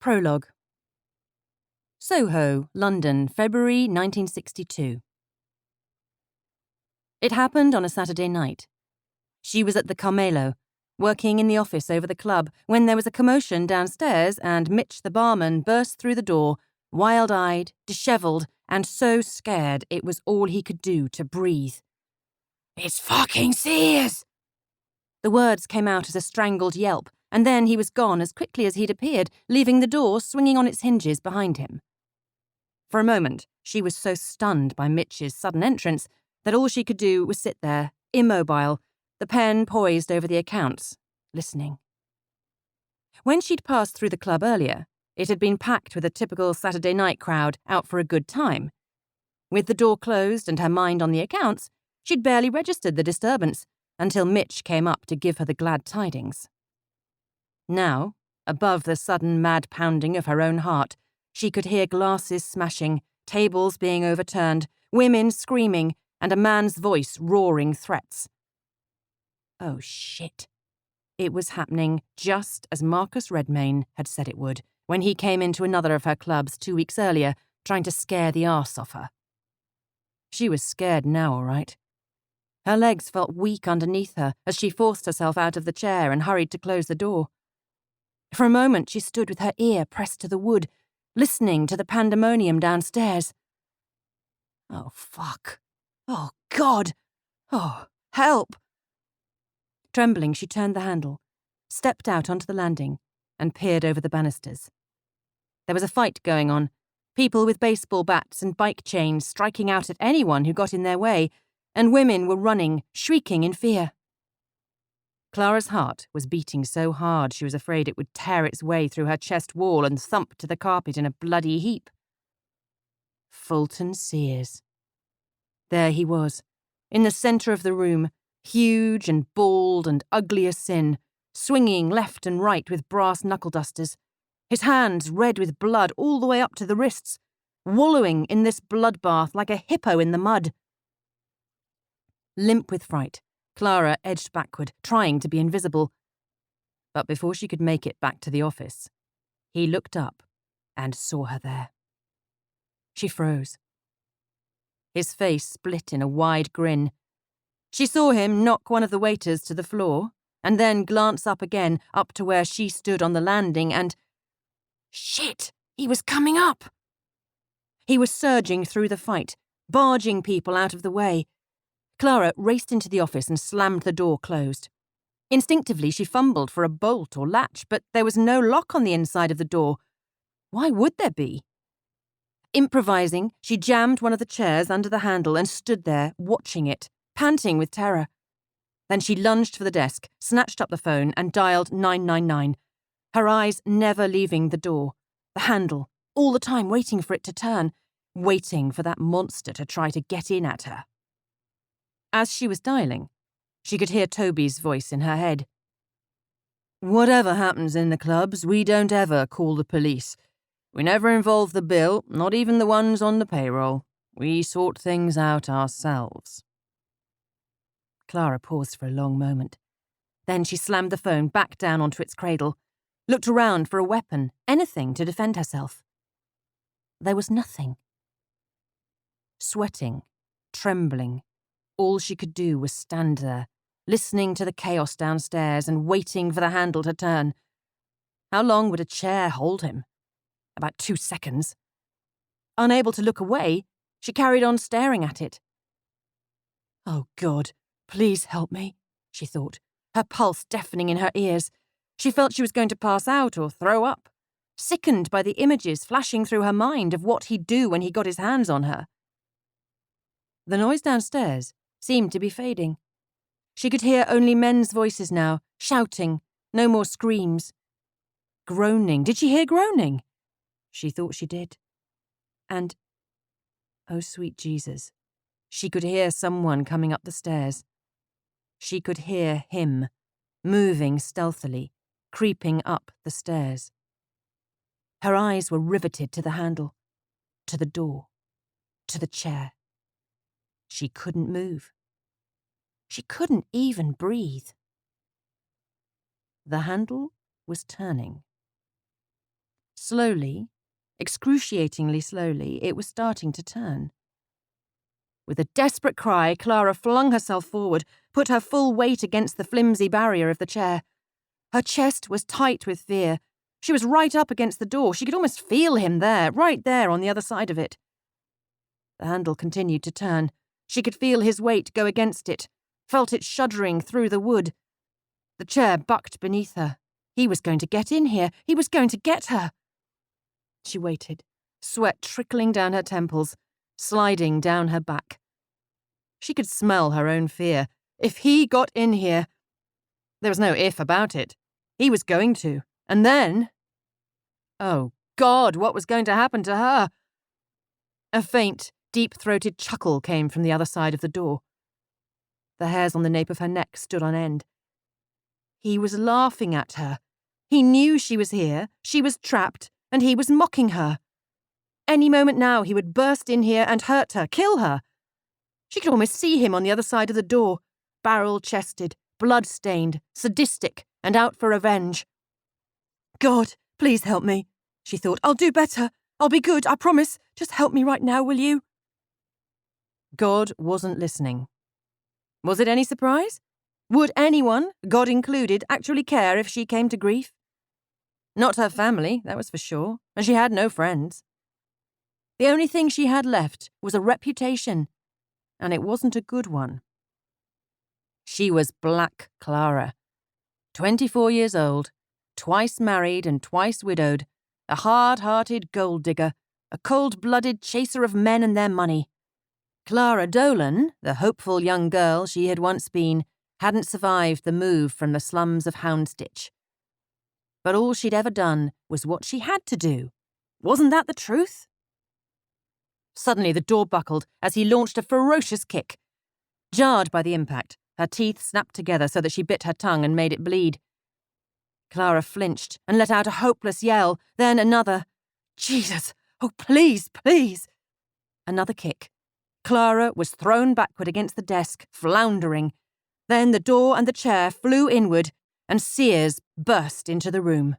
Prologue. Soho, London, February 1962. It happened on a Saturday night. She was at the Carmelo, working in the office over the club, when there was a commotion downstairs and Mitch the barman burst through the door, wild-eyed, dishevelled, and so scared it was all he could do to breathe. "It's fucking Sears!" The words came out as a strangled yelp, and then he was gone as quickly as he'd appeared, leaving the door swinging on its hinges behind him. For a moment, she was so stunned by Mitch's sudden entrance that all she could do was sit there, immobile, the pen poised over the accounts, listening. When she'd passed through the club earlier, it had been packed with a typical Saturday night crowd out for a good time. With the door closed and her mind on the accounts, she'd barely registered the disturbance until Mitch came up to give her the glad tidings. Now, above the sudden mad pounding of her own heart, she could hear glasses smashing, tables being overturned, women screaming, and a man's voice roaring threats. Oh shit. It was happening just as Marcus Redmayne had said it would when he came into another of her clubs 2 weeks earlier, trying to scare the arse off her. She was scared now, all right. Her legs felt weak underneath her as she forced herself out of the chair and hurried to close the door. For a moment she stood with her ear pressed to the wood, listening to the pandemonium downstairs. Oh, fuck. Oh, God. Oh, help. Trembling, she turned the handle, stepped out onto the landing, and peered over the banisters. There was a fight going on, people with baseball bats and bike chains striking out at anyone who got in their way, and women were running, shrieking in fear. Clara's heart was beating so hard she was afraid it would tear its way through her chest wall and thump to the carpet in a bloody heap. Fulton Sears. There he was, in the centre of the room, huge and bald and ugly as sin, swinging left and right with brass knuckle-dusters, his hands red with blood all the way up to the wrists, wallowing in this bloodbath like a hippo in the mud. Limp with fright, Clara edged backward, trying to be invisible. But before she could make it back to the office, he looked up and saw her there. She froze. His face split in a wide grin. She saw him knock one of the waiters to the floor, and then glance up again, up to where she stood on the landing, and... Shit! He was coming up! He was surging through the fight, barging people out of the way. Clara raced into the office and slammed the door closed. Instinctively, she fumbled for a bolt or latch, but there was no lock on the inside of the door. Why would there be? Improvising, she jammed one of the chairs under the handle and stood there, watching it, panting with terror. Then she lunged for the desk, snatched up the phone, and dialed 999, her eyes never leaving the door, the handle, all the time waiting for it to turn, waiting for that monster to try to get in at her. As she was dialing, she could hear Toby's voice in her head. "Whatever happens in the clubs, we don't ever call the police. We never involve the bill, not even the ones on the payroll. We sort things out ourselves." Clara paused for a long moment. Then she slammed the phone back down onto its cradle, looked around for a weapon, anything to defend herself. There was nothing. Sweating, trembling, all she could do was stand there, listening to the chaos downstairs and waiting for the handle to turn. How long would a chair hold him? About 2 seconds. Unable to look away, she carried on staring at it. Oh, God, please help me, she thought, her pulse deafening in her ears. She felt she was going to pass out or throw up, sickened by the images flashing through her mind of what he'd do when he got his hands on her. The noise downstairs seemed to be fading. She could hear only men's voices now, shouting, no more screams. Groaning. Did she hear groaning? She thought she did. And, oh sweet Jesus, she could hear someone coming up the stairs. She could hear him, moving stealthily, creeping up the stairs. Her eyes were riveted to the handle, to the door, to the chair. She couldn't move. She couldn't even breathe. The handle was turning. Slowly, excruciatingly slowly, it was starting to turn. With a desperate cry, Clara flung herself forward, put her full weight against the flimsy barrier of the chair. Her chest was tight with fear. She was right up against the door. She could almost feel him there, right there on the other side of it. The handle continued to turn. She could feel his weight go against it, felt it shuddering through the wood. The chair bucked beneath her. He was going to get in here. He was going to get her. She waited, sweat trickling down her temples, sliding down her back. She could smell her own fear. If he got in here... There was no if about it. He was going to. And then... Oh, God, what was going to happen to her? A faint, deep-throated chuckle came from the other side of the door. The hairs on the nape of her neck stood on end. He was laughing at her. He knew she was here, she was trapped, and he was mocking her. Any moment now he would burst in here and hurt her, kill her. She could almost see him on the other side of the door, barrel-chested, blood-stained, sadistic, and out for revenge. God, please help me, she thought. I'll do better. I'll be good, I promise. Just help me right now, will you? God wasn't listening. Was it any surprise? Would anyone, God included, actually care if she came to grief? Not her family, that was for sure, and she had no friends. The only thing she had left was a reputation, and it wasn't a good one. She was Black Clara, 24 years old, twice married and twice widowed, a hard-hearted gold digger, a cold-blooded chaser of men and their money. Clara Dolan, the hopeful young girl she had once been, hadn't survived the move from the slums of Houndsditch. But all she'd ever done was what she had to do. Wasn't that the truth? Suddenly the door buckled as he launched a ferocious kick. Jarred by the impact, her teeth snapped together so that she bit her tongue and made it bleed. Clara flinched and let out a hopeless yell, then another. Jesus! Oh, please, please! Another kick. Clara was thrown backward against the desk, floundering. Then the door and the chair flew inward, and Sears burst into the room.